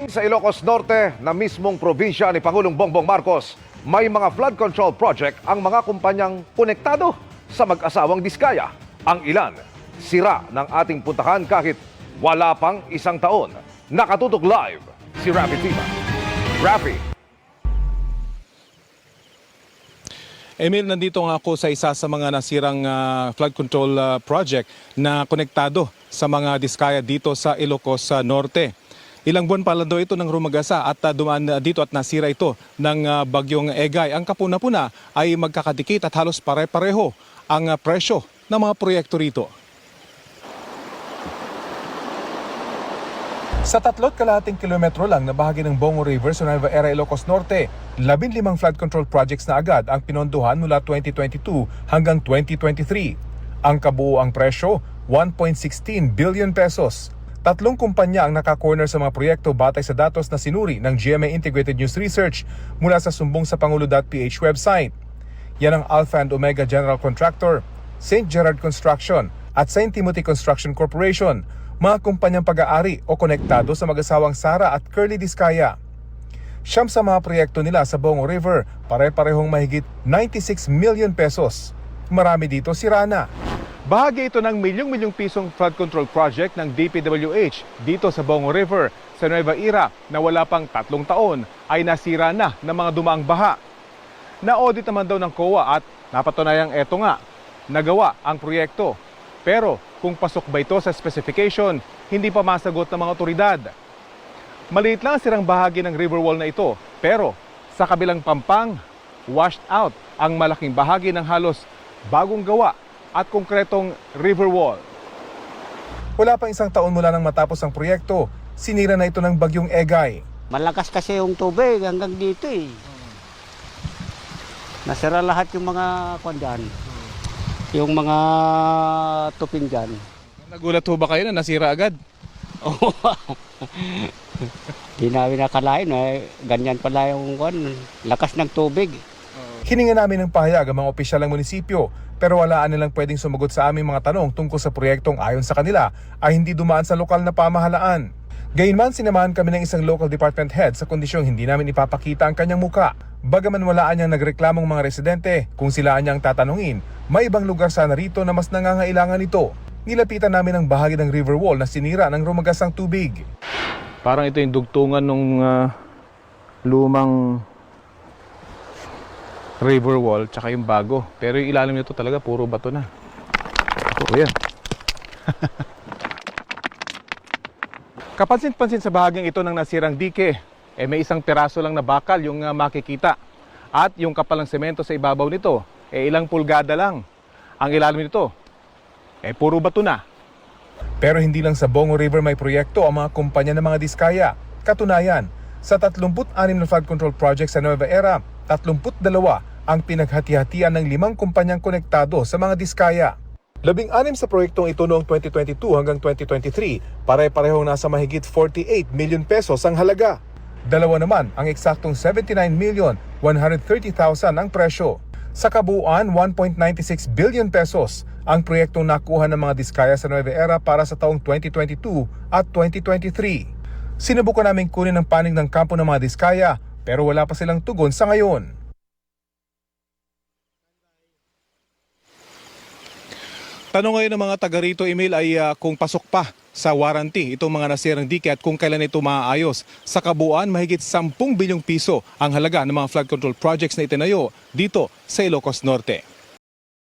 Sa Ilocos Norte na mismong probinsya ni Pangulong Bongbong Marcos, may mga flood control project ang mga kumpanyang konektado sa mag-asawang Diskaya. Ang ilan, sira ng ating puntahan kahit wala pang isang taon. Nakatutok live si Rafi Tima. Rafi. Emil, nandito nga ako sa isa sa mga nasirang flood control project na konektado sa mga Diskaya dito sa Ilocos Norte. Ilang buwan pa lang daw ito ng rumagasa at dumaan dito at nasira ito ng bagyong Egay. Ang kapuna-puna ay magkakadikit at halos pare-pareho ang presyo ng mga proyekto rito. Sa 3.5 kilometro lang na bahagi ng Bongo River sa Nueva Ecija, Ilocos Norte, 15 flood control projects na agad ang pinondohan mula 2022 hanggang 2023. Ang kabuuang presyo, 1.16 billion pesos. 3 kumpanya ang naka-corner sa mga proyekto batay sa datos na sinuri ng GMA Integrated News Research mula sa sumbongsapangulo.ph website. Yan ang Alpha and Omega General Contractor, St. Gerard Construction at St. Timothy Construction Corporation, mga kumpanyang pag-aari o konektado sa mag-asawang Sara at Curly Diskaya. Siyam sa mga proyekto nila sa Bongo River, pare-parehong mahigit 96 million pesos. Marami dito sira na. Bahagi ito ng milyong-milyong pisong flood control project ng DPWH dito sa Bongo River sa Nueva Ecija na wala pang 3 taon ay nasira na ng mga dumaang baha. Na-audit naman daw ng COA at napatunayang eto nga, nagawa ang proyekto. Pero kung pasok ba ito sa specification, hindi pa masagot ng mga otoridad. Maliit lang ang sirang bahagi ng river wall na ito, pero sa kabilang pampang, washed out ang malaking bahagi ng halos bagong gawa at konkretong river wall. Wala pang isang taon mula nang matapos ang proyekto, sinira na ito ng bagyong Egay. Malakas kasi yung tubig hanggang dito eh. Nasira lahat yung mga kondyan. Yung mga tupin dyan. Nagulat ho ba kayo na nasira agad? Oo. Di namin nakalain ganyan pala yung lakas ng tubig. Hininga namin ng pahayag ang mga opisyal ng munisipyo, pero walaan nilang pwedeng sumagot sa aming mga tanong tungkol sa proyektong ayon sa kanila ay hindi dumaan sa lokal na pamahalaan. Gayunman, sinamahan kami ng isang local department head sa kondisyong hindi namin ipapakita ang kanyang muka. Bagaman walaan niyang nagreklamong mga residente, kung sila niyang tatanungin, may ibang lugar sana rito na mas nangangailangan ito. Nilapitan namin ang bahagi ng river wall na sinira ng rumagasang tubig. Parang ito yung dugtungan ng lumang river wall tsaka yung bago. Pero yung ilalim nito talaga puro bato na. Oh, yan. Kapansin-pansin sa bahagyang ito ng nasirang dike, may isang piraso lang na bakal yung makikita. At yung kapalang semento sa ibabaw nito, ilang pulgada lang. Ang ilalim nito, puro bato na. Pero hindi lang sa Bongo River may proyekto ang mga kumpanya ng mga Diskaya. Katunayan, sa 36 na flood control project sa Nueva Ecija, 32 ang pinaghati-hatian ng 5 kumpanyang konektado sa mga Diskaya. 16 sa proyektong ito noong 2022 hanggang 2023, pare-parehong nasa mahigit 48 million pesos ang halaga. 2 naman ang eksaktong 79,130,000 ang presyo. Sa kabuuan, 1.96 billion pesos ang proyektong nakuha ng mga Diskaya sa Nueva Ecija para sa taong 2022 at 2023. Sinubukan namin kunin ang panig ng kampo ng mga Diskaya pero wala pa silang tugon sa ngayon. Tanong ngayon ng mga taga rito, Emil, ay kung pasok pa sa warranty itong mga nasirang dike at kung kailan ito maaayos. Sa kabuuan, mahigit 10 bilyong piso ang halaga ng mga flood control projects na itinayo dito sa Ilocos Norte.